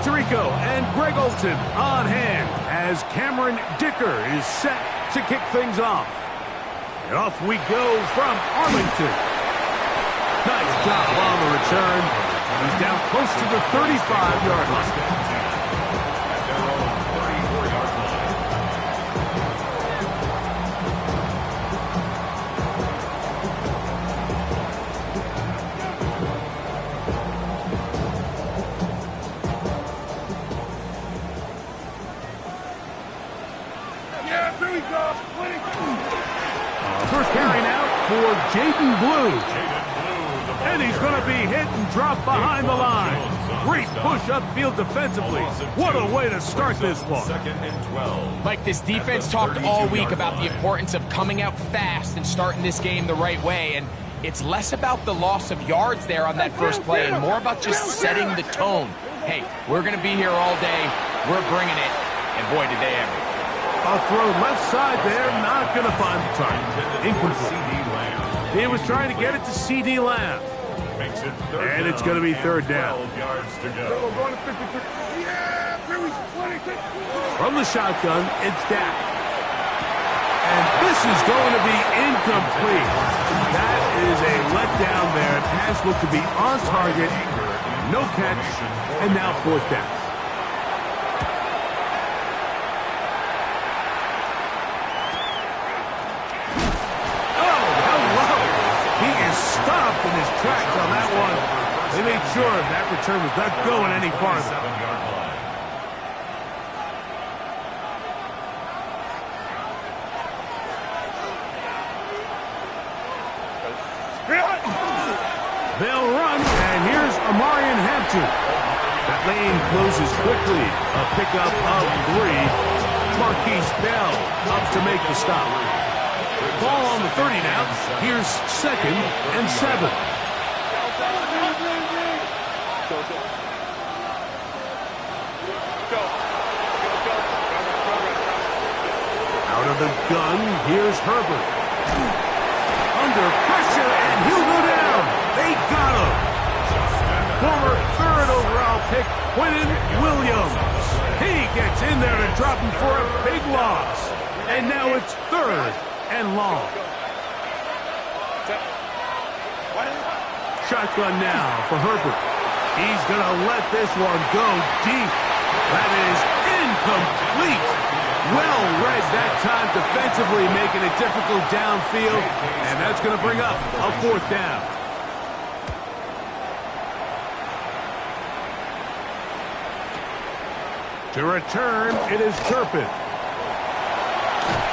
Tirico and Greg Olson on hand as Cameron Dicker is set to kick things off. And off we go from Arlington. Nice job on the return. He's down close to the 35-yard line. First carry now for Jaden Blue. And he's going to be hit and dropped behind the line. Great push upfield defensively. What a way to start this one. Mike, this defense talked all week about the importance of coming out fast and starting this game the right way. And it's less about the loss of yards there on that first play and more about just setting the tone. Hey, we're going to be here all day. We're bringing it. And boy, did they ever. A throw left side there, not going to find the target. Incomplete. He was trying to get it to C.D. Lamb. And it's going to be third down. From the shotgun, it's Dak. And this is going to be incomplete. That is a letdown there. Pass looked to be on target. No catch. And now fourth down. Stopped in his tracks on that one. They made sure that return was not going any farther. They'll run, and here's Amarian Hampton. That lane closes quickly. A pickup of 3. Marquise Bell up to make the stop. Ball on the 30 now. Here's 2nd and 7. Out of the gun, here's Herbert. Under pressure, and he'll go down. They got him. Former 3rd overall pick, Quentin Williams. He gets in there to drop him for a big loss. And now it's 3rd and long. Shotgun now for Herbert. He's going to let this one go deep. That is incomplete. Well read that time defensively, making it difficult downfield. And that's going to bring up a 4th down. To return, it is Turpin.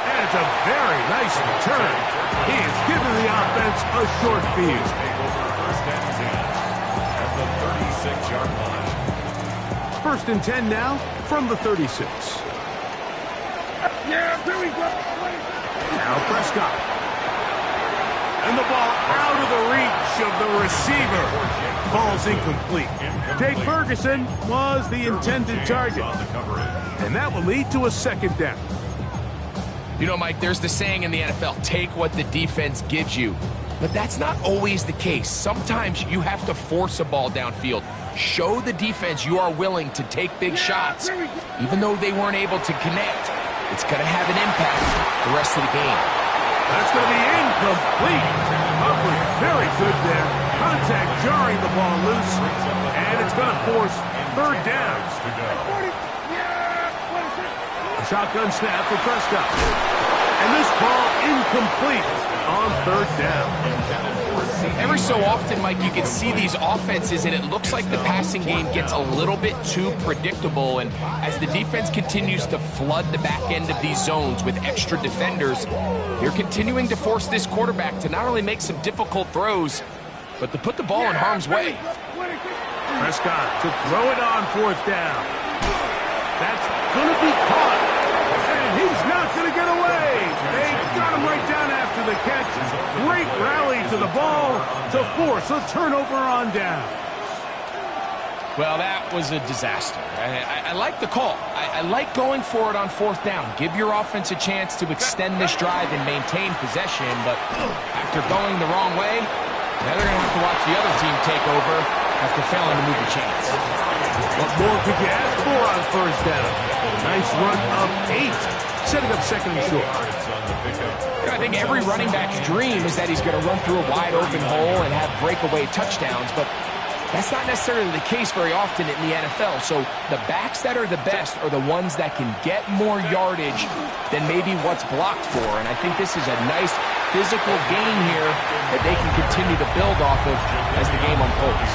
And it's a very nice return. He has given the offense a short field. At the 36-yard line. 1st and 10 now from the 36. Yeah, here we go. Now Prescott. And the ball out of the reach of the receiver. Ball's incomplete. Jake Ferguson was the intended target. And that will lead to a 2nd down. You know, Mike, there's the saying in the NFL, take what the defense gives you. But that's not always the case. Sometimes you have to force a ball downfield. Show the defense you are willing to take big shots. Even though they weren't able to connect, it's going to have an impact the rest of the game. That's going to be incomplete. Coverage very good there. Contact jarring the ball loose. And it's going to force 3rd down. A shotgun snap for Prescott. And this ball incomplete on 3rd down. Every so often, Mike, you can see these offenses, and it looks like the passing game gets a little bit too predictable. And as the defense continues to flood the back end of these zones with extra defenders, they're continuing to force this quarterback to not only make some difficult throws, but to put the ball in harm's way. Prescott to throw it on 4th down. That's going to be caught. And he's not going to get away. They got him right down after the catch. Great rally to the ball to force a turnover on down. Well, that was a disaster. I like the call. I like going for it on 4th down. Give your offense a chance to extend this drive and maintain possession. But after going the wrong way, now they're going to have to watch the other team take over after failing to move the chains. What more could you ask for on first down? Nice run of 8, setting up second and short. I think every running back's dream is that he's going to run through a wide open hole and have breakaway touchdowns, but that's not necessarily the case very often in the NFL. So the backs that are the best are the ones that can get more yardage than maybe what's blocked for. And I think this is a nice physical gain here that they can continue to build off of as the game unfolds.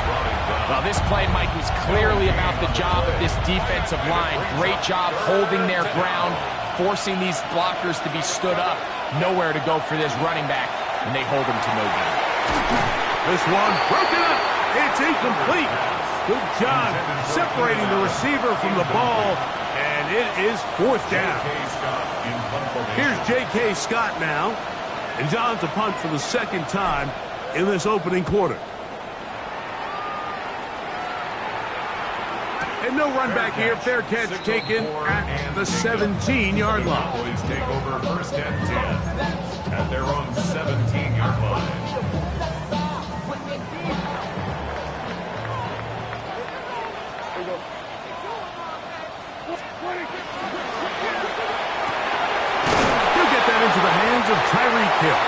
Well, this play, Mike, was clearly about the job of this defensive line. Great job holding their ground, forcing these blockers to be stood up. Nowhere to go for this running back, and they hold him to no gain. This one broken up. It's incomplete. Good job separating the receiver from the ball, and it is fourth down. Here's J.K. Scott now, and John to punt for the second time in this opening quarter. And no run back here. Fair catch taken at the 17-yard line. Cowboys take over first and 10 at their own 17-yard line. He'll get that into the hands of Tyreek Hill.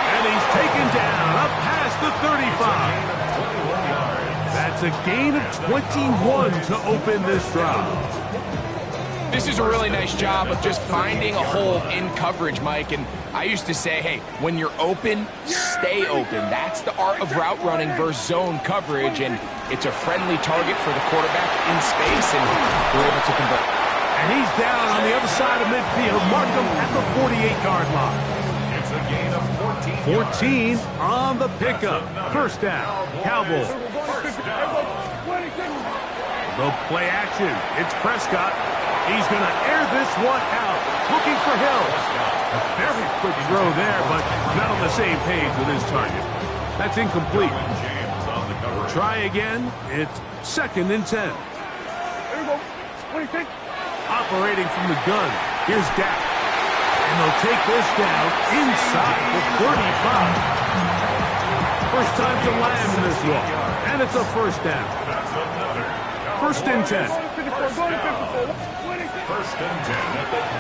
And he's taken down up past the 35. That's a gain of 21 to open this drive. This is a really nice job of just finding a hole in coverage, Mike. And I used to say, hey, when you're open, stay open. That's the art of route running versus zone coverage. And it's a friendly target for the quarterback in space, and they're able to convert. And he's down on the other side of midfield. Mark him at the 48-yard line. It's a gain of 14. 14 on the pickup. First down, Cowboys. They'll play action. It's Prescott. He's going to air this one out. Looking for Hill. A very quick throw there, but not on the same page with his target. That's incomplete. James on the cover. Try again. It's second and 10. Operating from the gun. Here's Dak. And they'll take this down inside the 35. First time to land in this one. And it's a first down. First and 10. First and 10.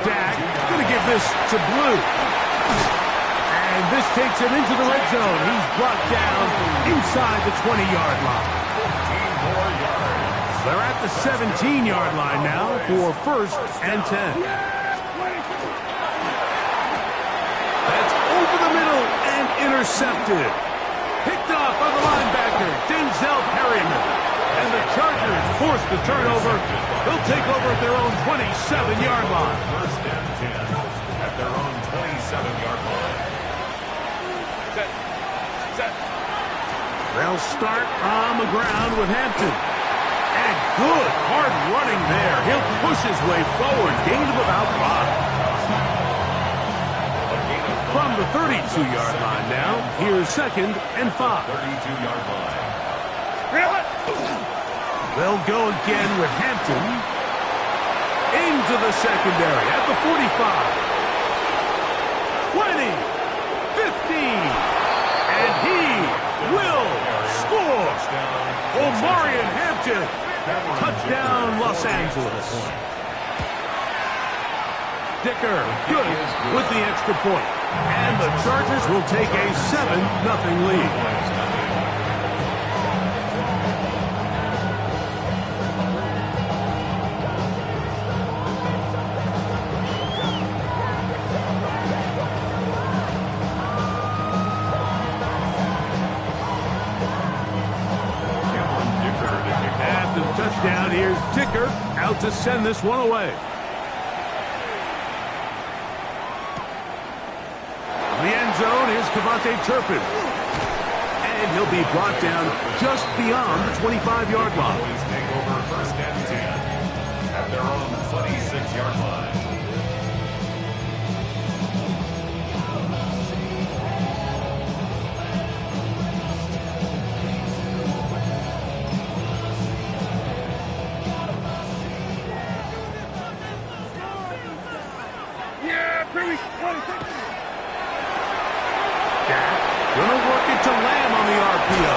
Dak going to give this to Blue. And this takes him into the red zone. He's brought down inside the 20-yard line. 14 more yards. They're at the 17-yard line now for first and 10. That's over the middle and intercepted. Picked off by the linebacker, Denzel Perryman. And the Chargers force the turnover. They'll take over at their own 27-yard line. First and 10 at their own 27-yard line. They'll start on the ground with Hampton. And good hard running there. He'll push his way forward. Gain of about 5. From the 32-yard line now, here's second and 5. 32-yard line. They'll go again with Hampton. Into the secondary at the 45. 20. 15. And he will score. Omarion Hampton. Touchdown, Los Angeles. Dicker, good with the extra point. And the Chargers will take a 7-0 lead. Touchdown, here's Dicker out to send this one away. In the end zone is Kevontae Turpin. And he'll be brought down just beyond the 25-yard line. Cowboys take over first and 10 at their own 26-yard line. Dak gonna work it to Lamb on the RPO.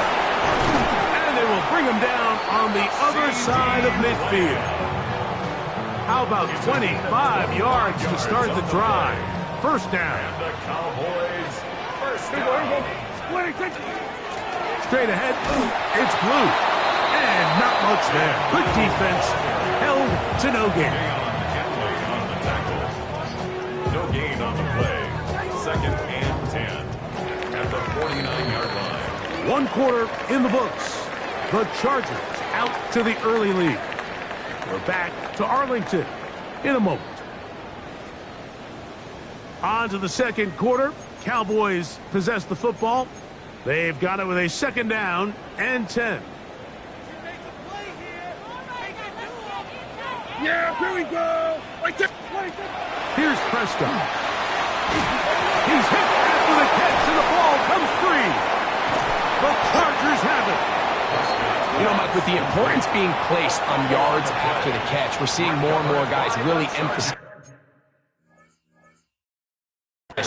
And they will bring him down on the other side of midfield. How about 25 yards to start the drive? First down. And the Cowboys first down. Straight ahead, it's Blue. And not much there. Good defense. Held to no gain. On the tackle. No gain on the play. Second and 10. At the 49-yard line. 1 quarter in the books. The Chargers out to the early lead. We're back to Arlington in a moment. On to the second quarter. Cowboys possess the football. They've got it with a second down and 10. Yeah, here we go. Here's Prescott. He's hit after the catch, and the ball comes free. The Chargers have it. You know, Mike, with the importance being placed on yards after the catch, we're seeing more and more guys really emphasize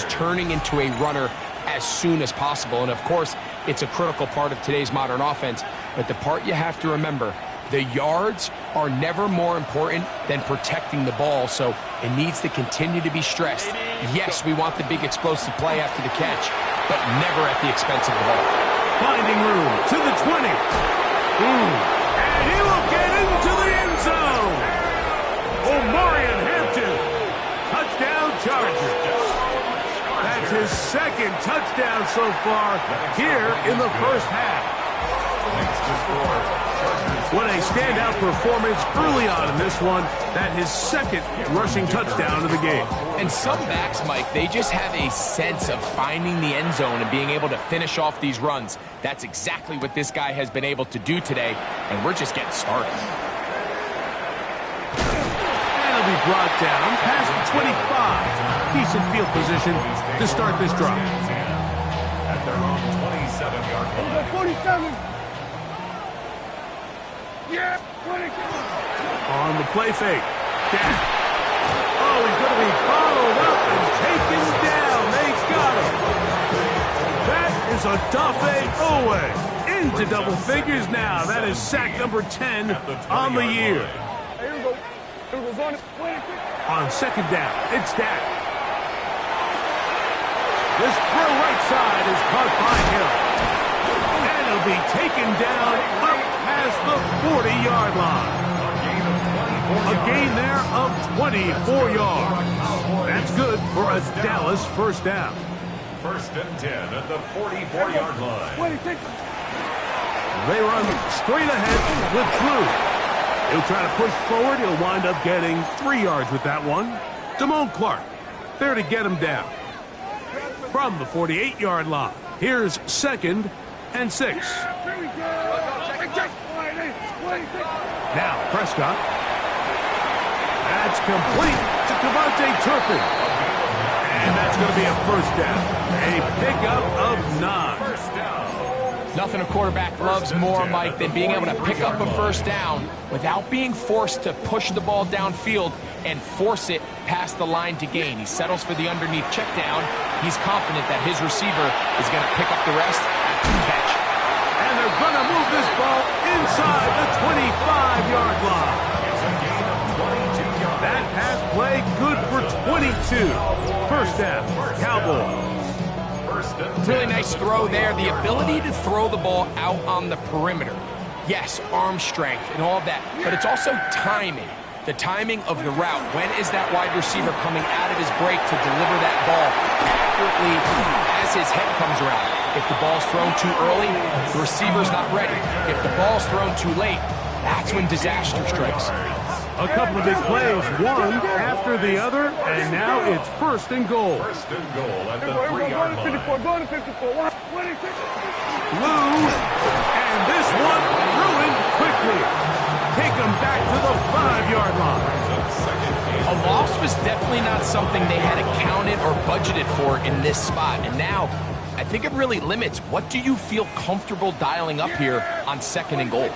turning into a runner as soon as possible. And, of course, it's a critical part of today's modern offense. But the part you have to remember, the yards are never more important than protecting the ball, so it needs to continue to be stressed. Yes, we want the big explosive play after the catch, but never at the expense of the ball. Finding room to the 20. And he will get into the end zone. Omarion Hampton. Touchdown Chargers. That's his second touchdown so far here in the first half. What a standout performance early on in this one. That his second rushing touchdown of the game. And some backs, Mike, they just have a sense of finding the end zone and being able to finish off these runs. That's exactly what this guy has been able to do today, and we're just getting started. And he'll be brought down past the 25. Decent field position to start this drive. At their own 27-yard line. 47. Yeah, 20. On the play fake. Dak. Oh, he's going to be followed up and taken down. They got him. That is a Odafe Oweh. Into double figures now. That is sack number 10 on the year. Here we go. Here we go. On second down, it's Dak. This throw right side is caught by Hill. And he'll be taken down up past the 40-yard line. A gain there of 24 yards. That's good for a Dallas first down. First and 10 at the 44-yard line. They run straight ahead with Blue. He'll try to push forward. He'll wind up getting 3 yards with that one. Damone Clark there to get him down. From the 48-yard line, here's second and 6. Now Prescott. That's complete to Devontae Turpin. And that's going to be a first down. A pickup of 9. Nothing a quarterback loves more, Mike, than being able to pick up a first down without being forced to push the ball downfield and force it past the line to gain. He settles for the underneath check down. He's confident that his receiver is going to pick up the rest after the catch. And they're going to move this ball inside the 25-yard line. That pass play good for 22. First down, Cowboys. Really nice throw there. The ability to throw the ball out on the perimeter. Yes, arm strength and all of that, but it's also timing. The timing of the route. When is that wide receiver coming out of his break to deliver that ball accurately as his head comes around? If the ball's thrown too early, the receiver's not ready. If the ball's thrown too late, that's when disaster strikes. A couple of big plays, one after the other, and now it's first and goal. First and goal at the 3-yard line. Going to 54. Blue, and this one ruined quickly. Take them back to the 5-yard line. A loss was definitely not something they had accounted or budgeted for in this spot. And now, I think it really limits what do you feel comfortable dialing up here on second and goal.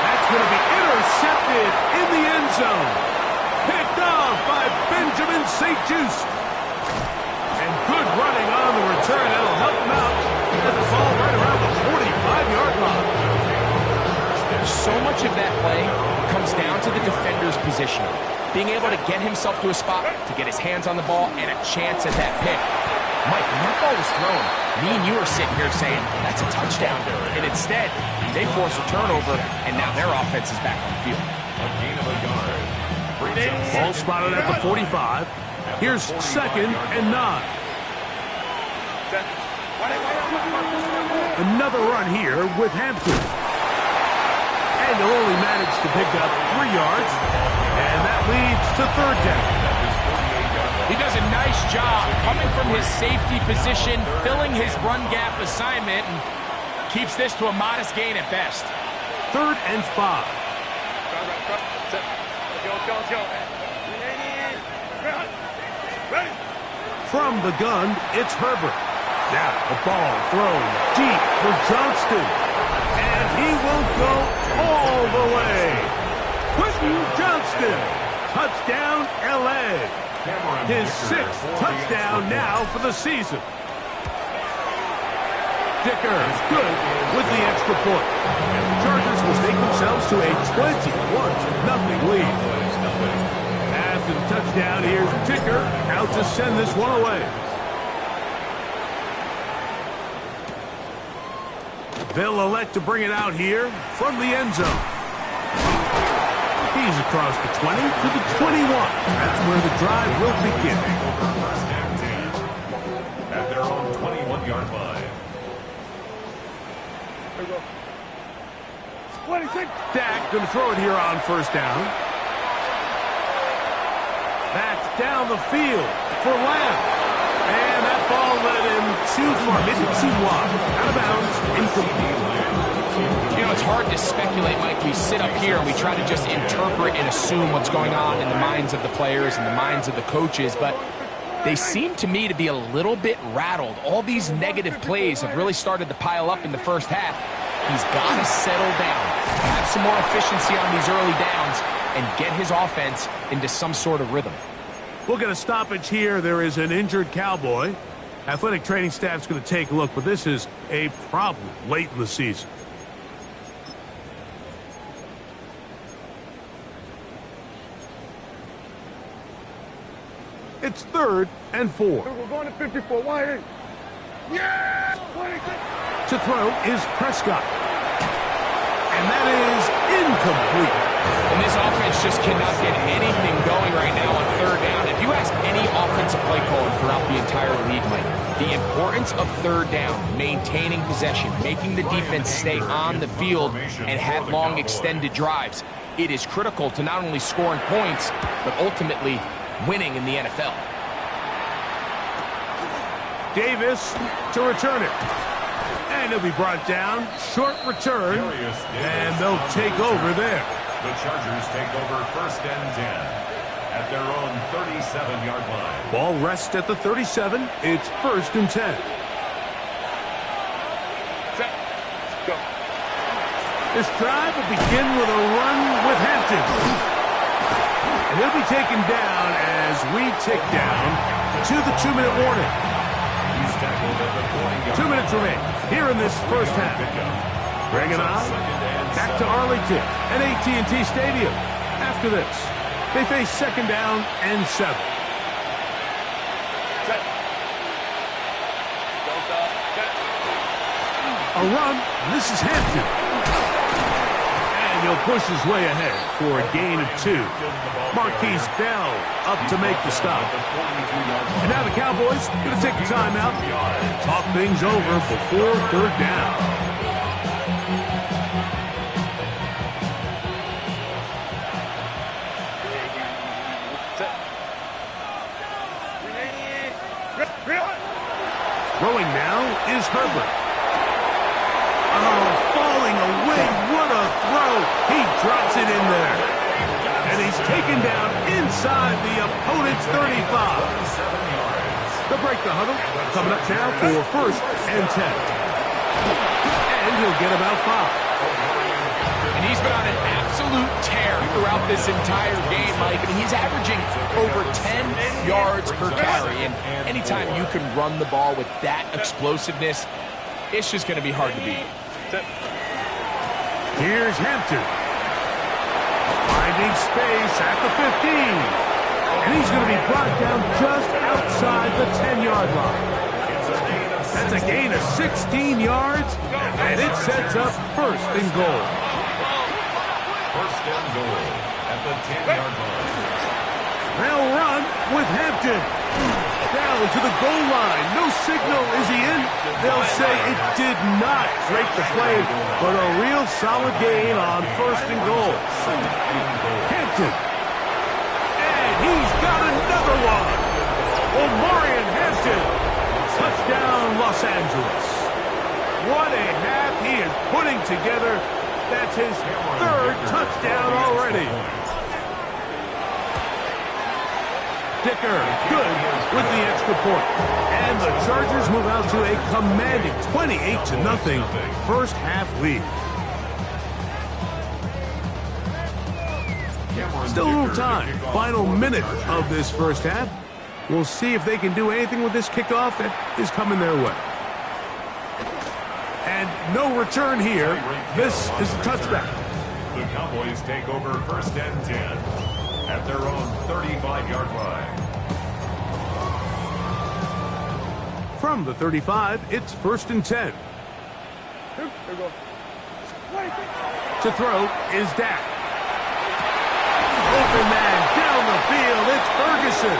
That's going to be intercepted in the end zone. Picked off by Benjamin St-Juste. And good running on the return. That'll help him out. Get the ball right around the 45-yard line. so much of that play comes down to the defender's positioning. Being able to get himself to a spot, to get his hands on the ball, and a chance at that pick. Mike, when that ball was thrown, me and you are sitting here saying, that's a touchdown. And instead, they force a turnover, and now their offense is back on the field. A gain of a yard. Ball spotted at the 45. Here's 2nd and 9. Another run here with Hampton. And they'll only manage to pick up 3 yards. And that leads to 3rd down. He does a nice job coming from his safety position, filling his run gap assignment, and keeps this to a modest gain at best. 3rd and 5. From the gun, it's Herbert. Now the ball thrown deep for Johnston. And he will go all the way. Quentin Johnston. Touchdown, L.A. His 6th touchdown now for the season. Dicker is good with the extra point. And the Chargers will take themselves to a 21-0 lead. After the touchdown, here's Dicker out to send this one away. They'll elect to bring it out here from the end zone. He's across the 20 to the 21. That's where the drive will begin. First and 10 at their own 21-yard line. There we go. 26. Dak going to throw it here on 1st down. That's down the field for Lamb. And that ball led him too far, maybe too wide. Out of bounds, incomplete. You know, it's hard to speculate, Mike. We sit up here and we try to just interpret and assume what's going on in the minds of the players and the minds of the coaches, but they seem to me to be a little bit rattled. All these negative plays have really started to pile up in the first half. He's got to settle down, have some more efficiency on these early downs, and get his offense into some sort of rhythm. We'll get a stoppage here. There is an injured Cowboy. Athletic training staff's going to take a look, but this is a problem late in the season. It's 3rd and 4. We're going to 54. Why? Yeah! 26. To throw is Prescott. And that is incomplete. And this offense just cannot get anything going right now on 3rd down. If you ask any offensive play caller throughout the entire league, Mike, the importance of 3rd down, maintaining possession, making the defense stay on the field and have long extended drives, it is critical to not only scoring points, but ultimately winning in the NFL. Davis to return it. And he'll be brought down. Short return. And they'll take over there. The Chargers take over 1st and 10 at their own 37-yard line. Ball rests at the 37. It's 1st and 10. Set. Go. This drive will begin with a run with Hampton. And he'll be taken down as we tick down to the 2-minute warning. He's tackled at the 40-yard 2 minutes remain here in this first half. Greg and I back to Arlington at AT&T Stadium. After this, they face 2nd down and 7. Set. Don't stop. Set. A run. This is Hampton. And he'll push his way ahead for a gain of 2. Marquise Bell up to make the stop. And now the Cowboys going to take a timeout and talk things over before 3rd down. Throwing now is Herbert. Oh, falling away. What a throw. He drops it in there. And he's taken down inside the opponent's 35. They'll break the huddle. Coming up now for 1st and 10. And he'll get about 5. And he's been on an absolute tear throughout this entire game, Mike. I mean, he's averaging over 10 yards per carry. And anytime you can run the ball with that explosiveness, it's just going to be hard to beat. Here's Hampton. Finding space at the 15. And he's going to be brought down just outside the 10-yard line. That's a gain of 16 yards, and it sets up first and goal. First and goal at the 10-yard line. They'll run with Hampton. Down to the goal line. No signal. Is he in? They'll say it did not break the play, but a real solid gain on first and goal. Hampton. And he's got another one. Omarion Hampton. Touchdown, Los Angeles. What a half he is putting together. That's his third touchdown already. Dicker, good with the extra point. And the Chargers move out to a commanding 28-0 first half lead. Still a little time. Final minute of this first half. We'll see if they can do anything with this kickoff that is coming their way. And no return here. This is a touchback. The Cowboys take over first and 10. At their own 35-yard line. From the 35, it's first and 10. To throw is Dak. Open man down the field. It's Ferguson.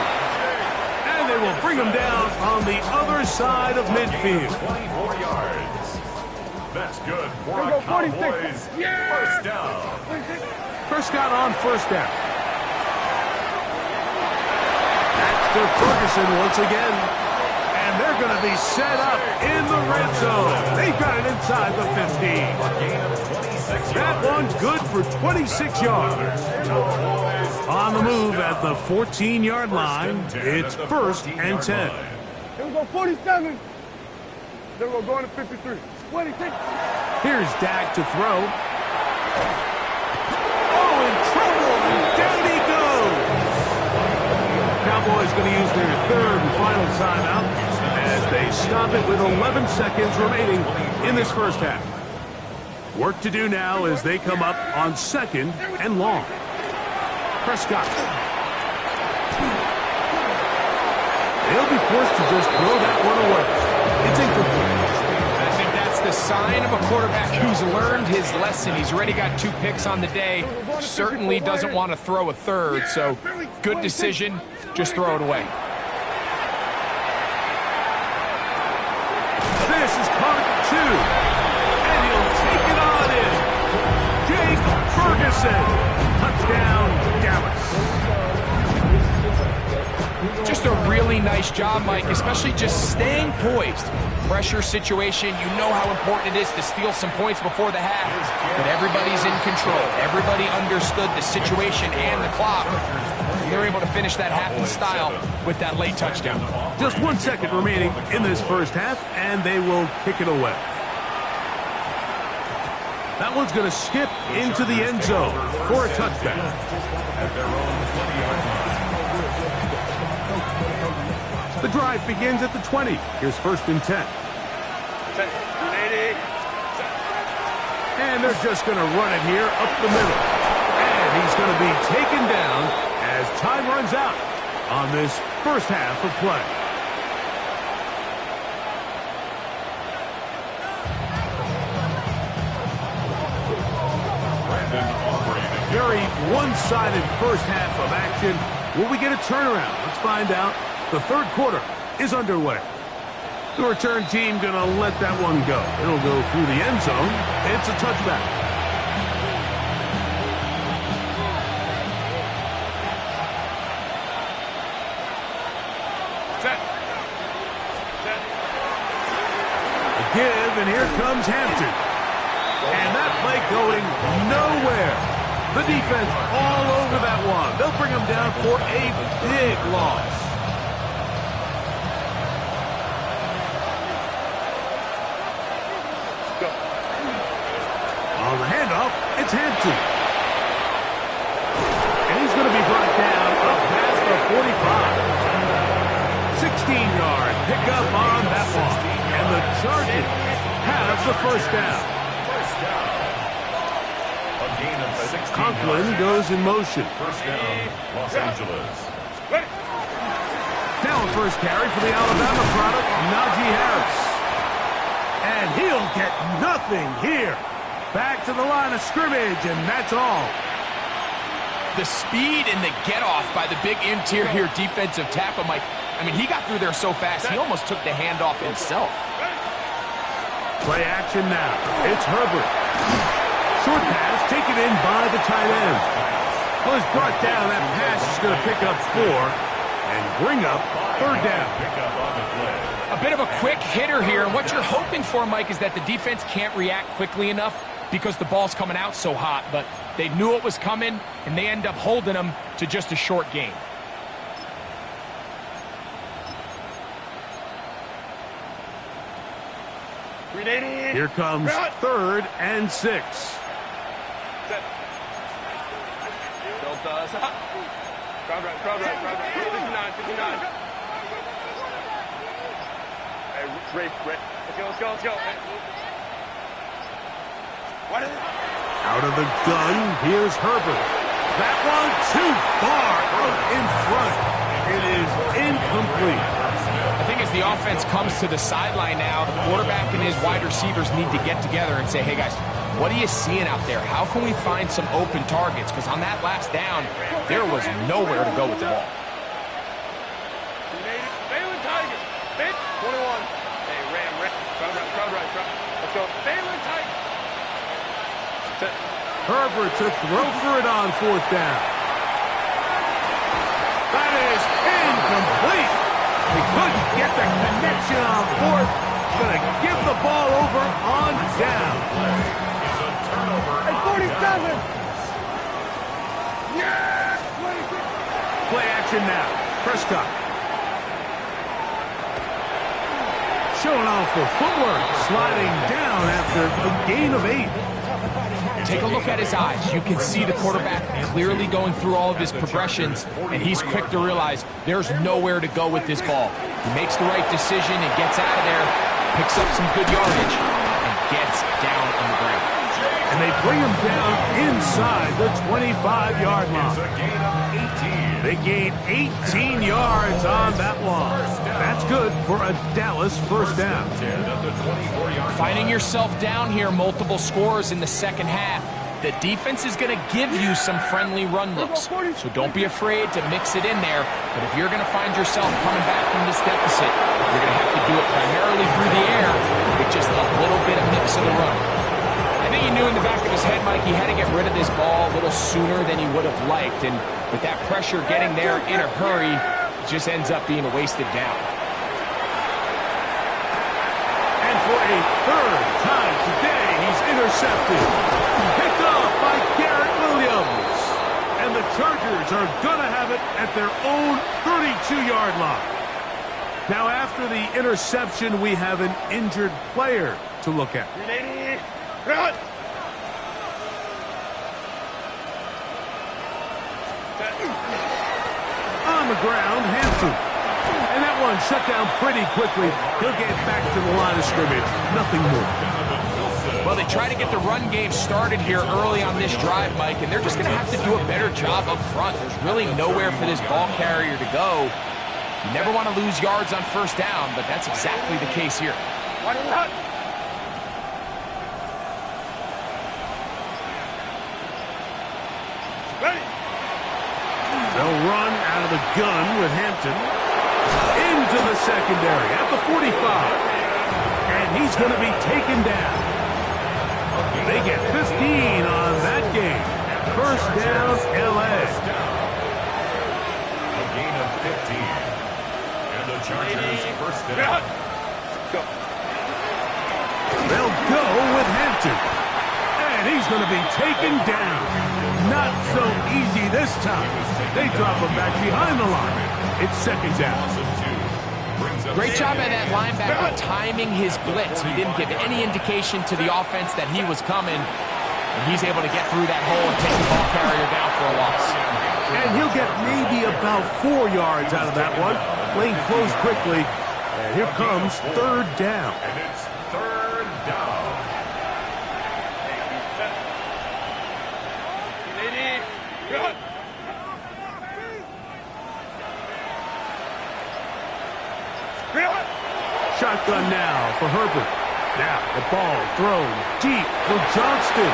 And they will bring him down on the other side of midfield. 24 yards. That's good for a Cowboys first down. Prescott on first down. To Ferguson once again. And they're going to be set up in the red zone. They've got it inside the 15. That one's good for 26 yards. On the move at the 14-yard line, it's first and 10. Here we go, 47. Then we're going to 53. 26. Here's Dak to throw. Oh, in trouble, and down he goes. Cowboys going to use their third and final timeout as they stop it with 11 seconds remaining in this first half. Work to do now as they come up on second and long. Prescott. They'll be forced to just throw that one away. It's incomplete. I think that's the sign of a quarterback who's learned his lesson. He's already got 2 picks on the day. Certainly doesn't want to throw a third, so good decision. Just throw it away. This is caught at 2. And he'll take it on in. Jake Ferguson. Touchdown, Dallas. Just a really nice job, Mike, especially just staying poised. Pressure situation, you know how important it is to steal some points before the half. But everybody's in control. Everybody understood the situation and the clock. And they're able to finish that half in style with that late touchdown. Just 1 second remaining in this first half, and they will kick it away. That one's going to skip into the end zone for a touchdown. At their own 20-yard line. The drive begins at the 20. Here's first and 10. And they're just going to run it here up the middle. And he's going to be taken down as time runs out on this first half of play. Very one-sided first half of action. Will we get a turnaround? Let's find out. The third quarter is underway. The return team going to let that one go. It'll go through the end zone. It's a touchback. A give, and here comes Hampton. And that play going nowhere. The defense all over that one. They'll bring him down for a big loss. On the handoff, it's Hampton. And he's going to be brought down up past the 45. 16-yard pickup on that one. And the Chargers have the first down. Conklin goes in motion. First down, Los Angeles. Now a first carry for the Alabama product, Najee Harris. And he'll get nothing here. Back to the line of scrimmage, and that's all. The speed and the get-off by the big interior defensive tackle, Mike. I mean, he got through there so fast, he almost took the handoff himself. Play action now. It's Herbert. Short pass taken in by the tight end. Well, it's brought down. That pass is going to pick up 4 and bring up third down. A bit of a quick hitter here, and what you're hoping for, Mike, is that the defense can't react quickly enough because the ball's coming out so hot, but they knew it was coming, and they end up holding them to just a short gain. Here comes 3rd and 6. Crowd right. 59. Hey, Ray. Let's go. What is it? Out of the gun, here's Herbert. That one too far out in front. It is incomplete. I think as the offense comes to the sideline now, the quarterback and his wide receivers need to get together and say, hey, guys, what are you seeing out there? How can we find some open targets? Because on that last down, there was nowhere to go with the ball. Balin Tiger. 21. Hey, Ram. Crowd right. Let's go. Balin Tiger. Herbert to throw for it on 4th down. That is incomplete. He couldn't get the connection on 4th. Going to give the ball over on down. It's a turnover. Hey, 47. Yes! Play action now. Prescott. Showing off the footwork. Sliding down after a gain of 8. Take a look at his eyes. You can see the quarterback clearly going through all of his progressions, and he's quick to realize there's nowhere to go with this ball. He makes the right decision and gets out of there, picks up some good yardage, and gets down on the ground. And they bring him down inside the 25-yard line. It's a gain of 18. They gain 18 yards on that one. That's good for a Dallas first down. 10 at the 24-yard line. Finding yourself down here, multiple scores in the second half. The defense is going to give you some friendly run looks, so don't be afraid to mix it in there. But if you're going to find yourself coming back from this deficit, you're going to have to do it primarily through the air with just a little bit of mix of the run. I think he knew in the back of his head, Mike, he had to get rid of this ball a little sooner than he would have liked, and with that pressure getting there in a hurry, it just ends up being a wasted down. And for a 3rd time today, he's intercepted. Picked up by Garrett Williams. And the Chargers are going to have it at their own 32-yard line. Now, after the interception, we have an injured player to look at. Run! On the ground, Hampton. And that one shut down pretty quickly. He'll get back to the line of scrimmage. Nothing more. Well, they try to get the run game started here early on this drive, Mike, and they're just going to have to do a better job up front. There's really nowhere for this ball carrier to go. You never want to lose yards on first down, but that's exactly the case here. They'll run out of the gun with Hampton. Into the secondary at the 45. And he's going to be taken down. They get 15 on that game. First down, L.A. A gain of 15. And the Chargers first down. They'll go with Hampton. And he's going to be taken down. Not so easy this time. They drop him back behind the line. It's second down. Great job by that linebacker timing his blitz. He didn't give any indication to the offense that he was coming. And he's able to get through that hole and take the ball carrier down for a loss. And he'll get maybe about 4 yards out of that one. Lane closed quickly. And here comes third down. And it's third down. Good. Shotgun now for Herbert. Now the ball thrown deep for Johnston.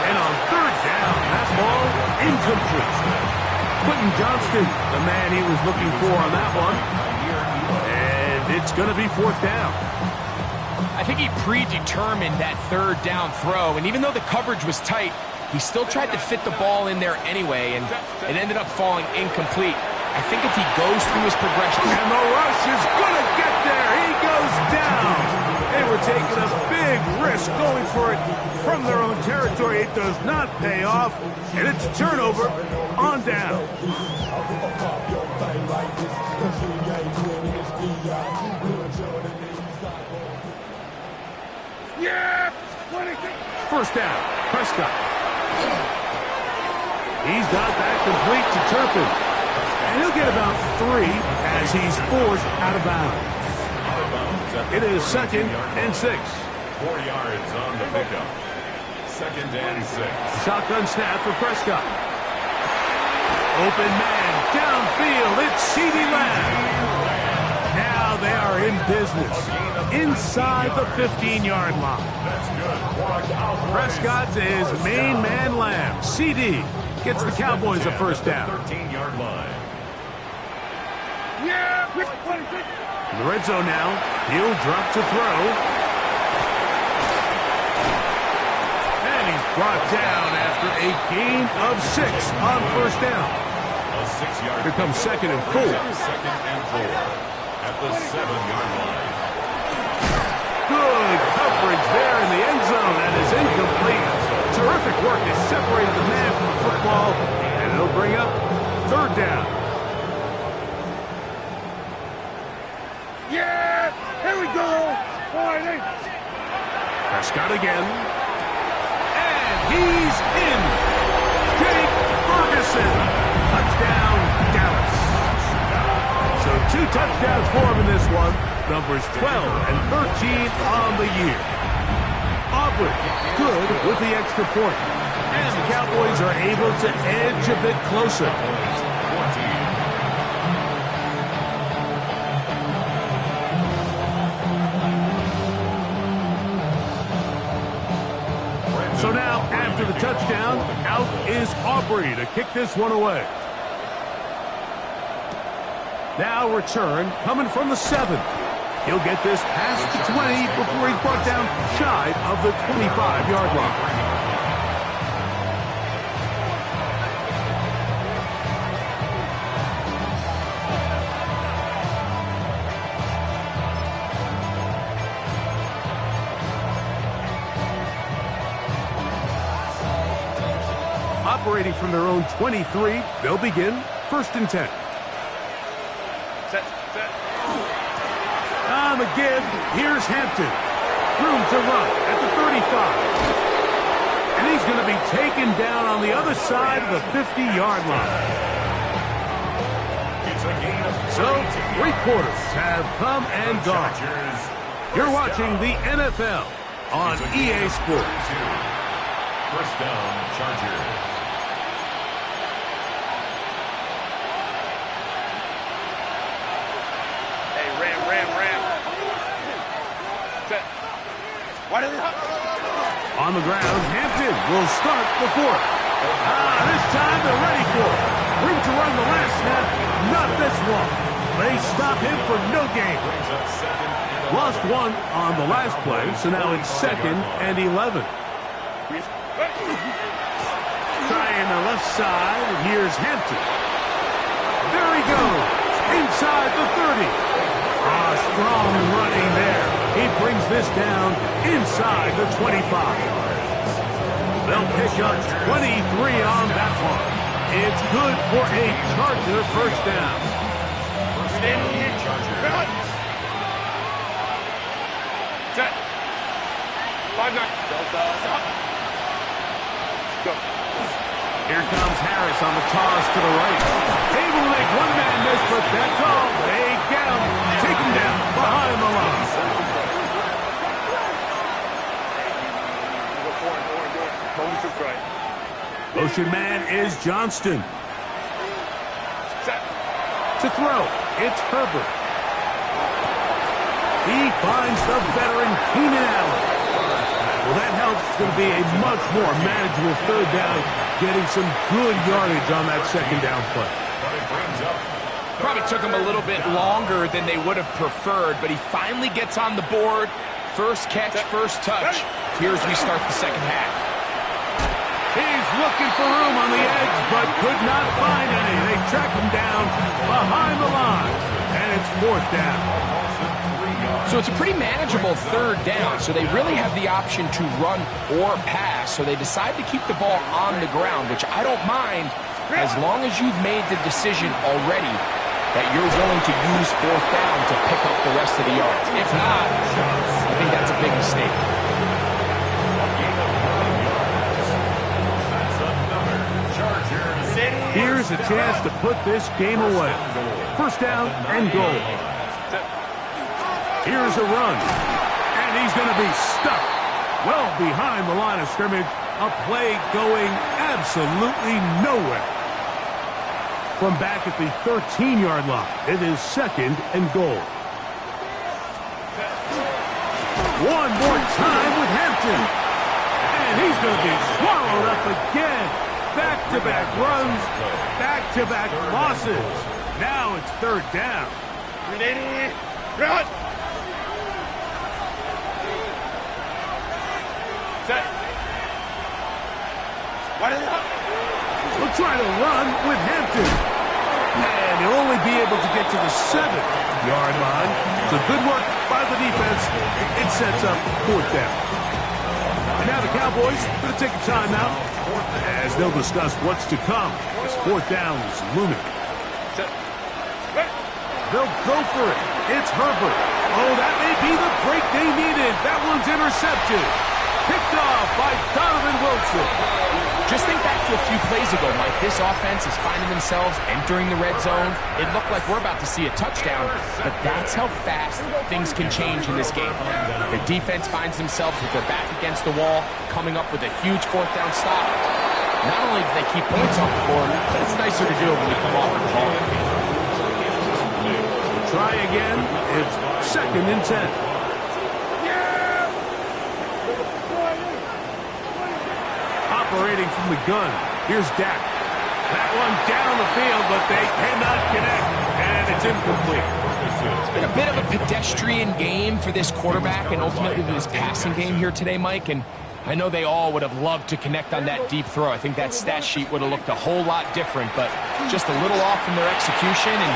And on third down, that ball incomplete. Quentin Johnston, the man he was looking for on that one. And it's going to be fourth down. I think he predetermined that third down throw, and even though the coverage was tight, he still tried to fit the ball in there anyway, and it ended up falling incomplete. I think if he goes through his progression... And the rush is going to get there. He goes down. They were taking a big risk going for it from their own territory. It does not pay off, and it's a turnover on down. Yeah! First down, Prescott. He's got that complete to Turpin. And he'll get about 3 as he's forced out of bounds. It is 2nd and 6. 4 yards on the pickup. 2nd and 6. Shotgun snap for Prescott. Open man, downfield, it's CeeDee Lamb. Now they are in business, inside the 15-yard line. Prescott to his main man Lamb. CeeDee gets the Cowboys a first down. 13-yard line. Yeah! In the red zone now, he'll drop to throw. And he's brought down after a gain of 6 on first down. A 6-yard. Here comes 2nd and 4. 2nd and 4 at the 7-yard line. Good coverage there in the end zone. That is incomplete. Terrific work has separated the man from the football, and it'll bring up third down. Yeah! Here we go! Boy, Prescott again. And he's in. Jake Ferguson. Touchdown, Dallas. So 2 touchdowns for him in this one. Numbers 12 and 13 on the year. Aubrey, good with the extra point. And the Cowboys are able to edge a bit closer. So now, after the touchdown, out is Aubrey to kick this one away. Now return coming from the 7. He'll get this past the 20 before he's brought down shy of the 25-yard line. Operating from their own 23, they'll begin 1st and 10. Set. On the give, here's Hampton. Room to run at the 35. And he's going to be taken down on the other side of the 50-yard line. So, 3 quarters have come and gone. You're watching the NFL on EA Sports. First down, Chargers. Ram. Set. Why do they... On the ground, Hampton will start the 4th. This time they're ready for it. Room to run the last snap, not this one. They stop him for no gain. Lost 1 on the last play, so now it's 2nd and 11. Trying the left side, and here's Hampton. There he goes, inside the 30. Strong running there. He brings this down inside the 25. They'll pick up 23 on that one. It's good for a Charger first down. Set. 5-9. Go. Here comes Harris on the toss to the right. Able to make one man miss, but that's all. They get him. Take him down behind the line. Those motion man is Johnston. Set. To throw, it's Herbert. He finds the veteran Keenan Allen. Well, that helps. It's going to be a much more manageable third down, getting some good yardage on that second down play. Probably took him a little bit longer than they would have preferred, but he finally gets on the board. First catch, first touch. Here's we start the second half. He's looking for room on the edge, but could not find any. They track him down behind the line, and it's fourth down. So it's a pretty manageable third down, so they really have the option to run or pass, so they decide to keep the ball on the ground, which I don't mind as long as you've made the decision already that you're willing to use fourth down to pick up the rest of the yards. If not, I think that's a big mistake. Here's a chance to put this game away. First down and goal. Here's a run, and he's going to be stuck well behind the line of scrimmage. A play going absolutely nowhere. From back at the 13-yard line, it is second and goal. One more time with Hampton, and he's going to be swallowed up again. Back-to-back runs, back-to-back losses. Now it's third down. Run. Set. What is it? We'll try to run with Hampton. And he'll only be able to get to the 7-yard line. So good work by the defense. It sets up fourth down. And now the Cowboys going to take a timeout as they'll discuss what's to come as fourth down is looming. Set. They'll go for it. It's Herbert. Oh, that may be the break they needed. That one's intercepted. Picked off by Donovan Wilson. Just think back to a few plays ago, Mike. This offense is finding themselves entering the red zone. It looked like we're about to see a touchdown, but that's how fast things can change in this game. The defense finds themselves with their back against the wall, coming up with a huge fourth down stop. Not only do they keep points off the board, but it's nicer to do it when you come off the ball. Try again. It's second and 10. Operating from the gun. Here's Dak. That one down the field, but they cannot connect, and it's incomplete. It's been a bit of a pedestrian game for this quarterback and ultimately this passing game here today, Mike, and I know they all would have loved to connect on that deep throw. I think that stat sheet would have looked a whole lot different, but just a little off in their execution and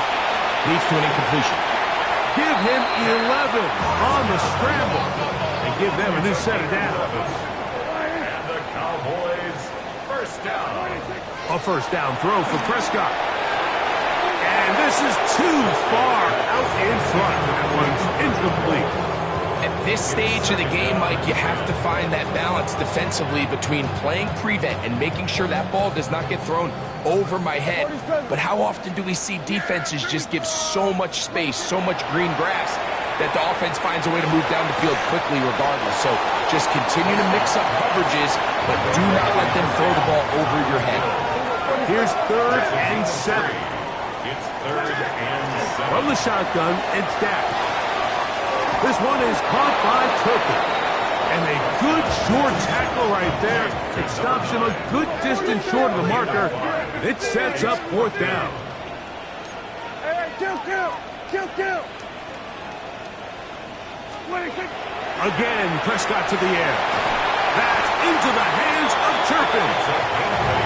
leads to an incompletion. Give him 11 on the scramble and give them a new set of downs. A first down throw for Prescott. And this is too far out in front. That one's incomplete. At this stage of the game, Mike, you have to find that balance defensively between playing prevent and making sure that ball does not get thrown over my head. But how often do we see defenses just give so much space, so much green grass, that the offense finds a way to move down the field quickly regardless? So just continue to mix up coverages, but do not let them throw the ball over your head. Here's third and 7. It's third and 7. From the shotgun, it's Dak. This one is caught by Turpin. And a good short tackle right there. It stops him a good distance short of the marker. It sets up fourth down. Hey, kill. Again, Prescott to the air. That's into the hands of Turpin.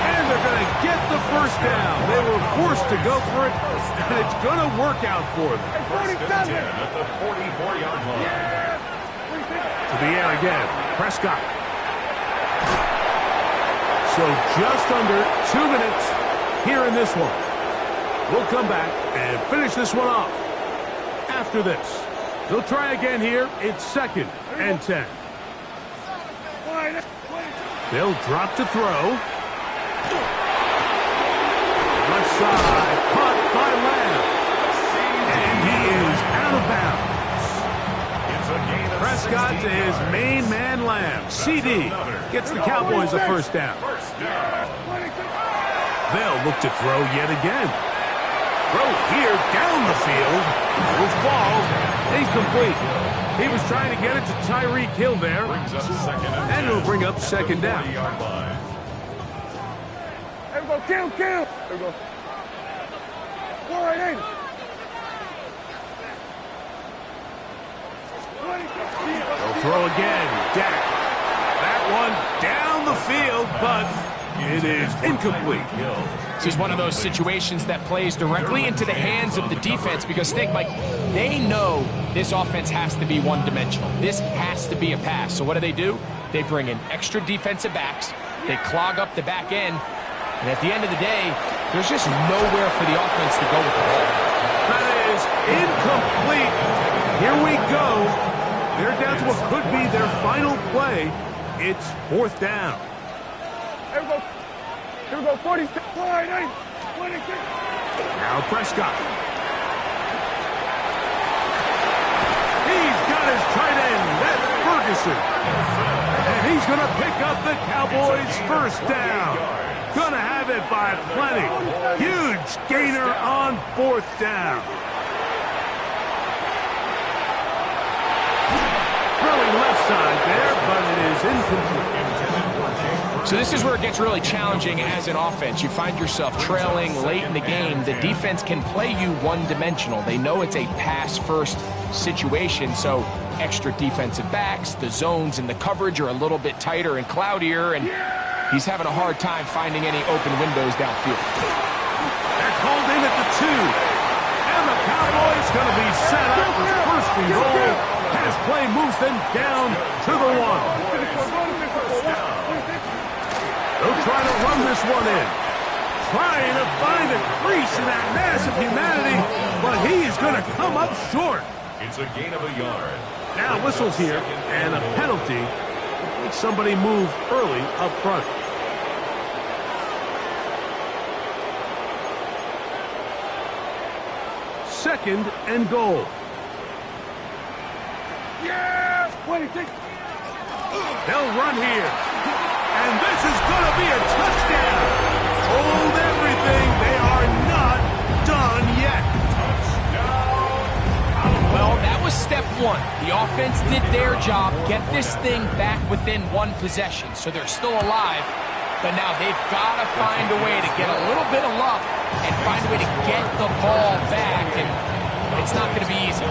And they're going to get the first down. They were forced to go for it, and it's going to work out for them. First and 10 at the 44-yard line. To the air again, Prescott. So just under 2 minutes here in this one. We'll come back and finish this one off after this. They'll try again here. It's second and 10. They'll drop to throw. Left side, caught by Lamb. And he is out of bounds. Prescott to his main man, Lamb. CD gets the Cowboys a first down. They'll look to throw yet again. Throw here down the field. Will fall. Incomplete. He was trying to get it to Tyreek Hill there. And it'll bring up second down. There we go, kill. There we go. All right, hey. They'll throw again. Dak. That one down the field, but it is incomplete. This is one of those situations that plays directly into the hands of the defense because, think, Mike, they know this offense has to be one-dimensional. This has to be a pass. So what do? They bring in extra defensive backs. They clog up the back end. And at the end of the day, there's just nowhere for the offense to go with the ball. That is incomplete. Here we go. They're down to what could be their final play. It's fourth down. Here we go, 40. All right, hey. 26. Now Prescott. He's got his tight end. That's Ferguson. And he's going to pick up the Cowboys' first down. Gonna have it by plenty. Huge gainer on fourth down. Throwing left side there, but it is incomplete. So this is where it gets really challenging as an offense. You find yourself trailing late in the game. The defense can play you one-dimensional. They know it's a pass-first situation, so extra defensive backs, the zones and the coverage are a little bit tighter and cloudier, and he's having a hard time finding any open windows downfield. That's hauled in at the 2. And the Cowboys going to be set up with first and goal as play moves them down to the 1. They'll try to run this one in. Trying to find a crease in that mass of humanity, but he is going to come up short. It's a gain of a yard. Now whistles here and a penalty. Somebody moved early up front. Second and goal. Yeah! 26. They'll run here. And this is going to be a touchdown. Hold everything. They are not done yet. Well, that was step one. The offense did their job, get this thing back within one possession. So they're still alive, but now they've got to find a way to get a little bit of luck and find a way to get the ball back, and it's not going to be easy.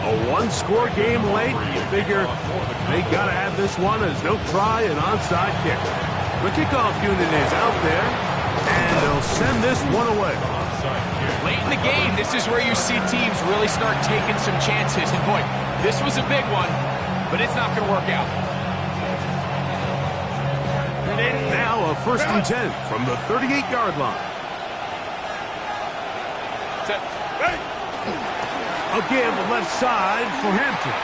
A one-score game late. You figure they got to have this one as they'll try an onside kick. The kickoff unit is out there, and they'll send this one away. Late in the game, this is where you see teams really start taking some chances. And boy, this was a big one, but it's not going to work out. Now a first and 10 from the 38-yard line. Set. Ready. A give left side for Hampton.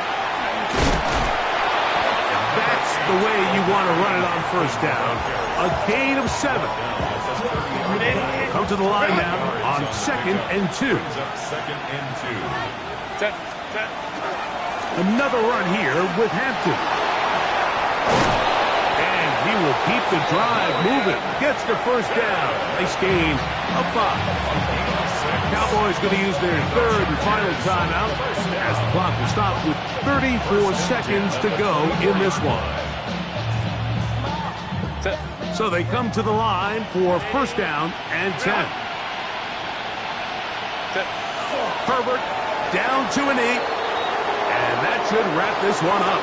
That's the way you want to run it on first down. A gain of 7. Come to the line now on second and 2. Second and 2. Set. Another run here with Hampton. And he will keep the drive moving. Gets the first down. Nice gain of 5. Cowboys going to use their third and final timeout as the clock will stop with 34 seconds to go in this one. So they come to the line for first down and 10. Herbert down to a knee, and that should wrap this one up.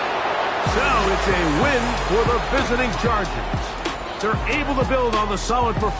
So it's a win for the visiting Chargers. They're able to build on the solid performance